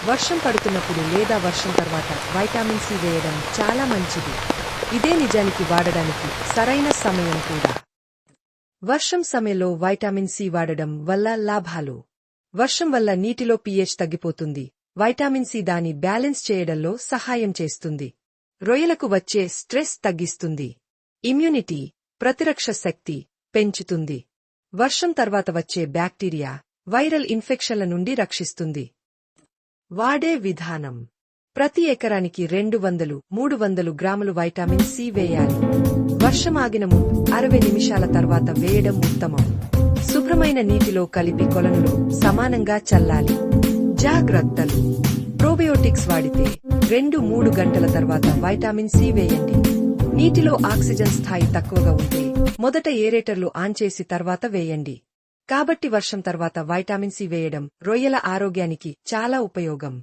వర్షం పడుతున్నప్పుడు లేదా వర్షం తర్వాత వైటమిన్ సి వేయడం చాలా మంచిది. ఇదే నిజానికి వాడడానికి సరైన సమయం కూడా. వర్షం సమయంలో వైటమిన్ సి వాడడం వల్ల లాభాలు. వర్షం వల్ల నీటిలో pH తగ్గిపోతుంది. వైటమిన్ సి దాని బ్యాలెన్స్ చేయడంలో సహాయం చేస్తుంది. రొయ్యలకు వచ్చే స్ట్రెస్ తగ్గిస్తుంది. ఇమ్యూనిటీ, ప్రతిరక్ష శక్తి పెంచుతుంది. వర్షం తర్వాత వచ్చే బ్యాక్టీరియా, వైరల్ ఇన్ఫెక్షన్ల నుండి రక్షిస్తుంది. వాడే విధానం: ప్రతి ఎకరానికి 200-300 గ్రాములు వైటమిన్ సి వేయాలి. వర్షం ఆగిన ముందు 60 నిమిషాల తర్వాత వేయడం ఉత్తమం. శుభ్రమైన నీటిలో కలిపి కొలనులో సమానంగా చల్లాలి. జాగ్రత్తలు: ప్రోబయోటిక్స్ వాడితే 2-3 గంటల తర్వాత వైటమిన్ సి వేయండి. నీటిలో ఆక్సిజన్ స్థాయి తక్కువగా ఉంటే మొదట ఏరేటర్లు ఆన్ చేసి తర్వాత వేయండి. కాబట్టి వర్షం తర్వాత వైటమిన్ సి వేయడం రొయ్యల ఆరోగ్యానికి చాలా ఉపయోగం.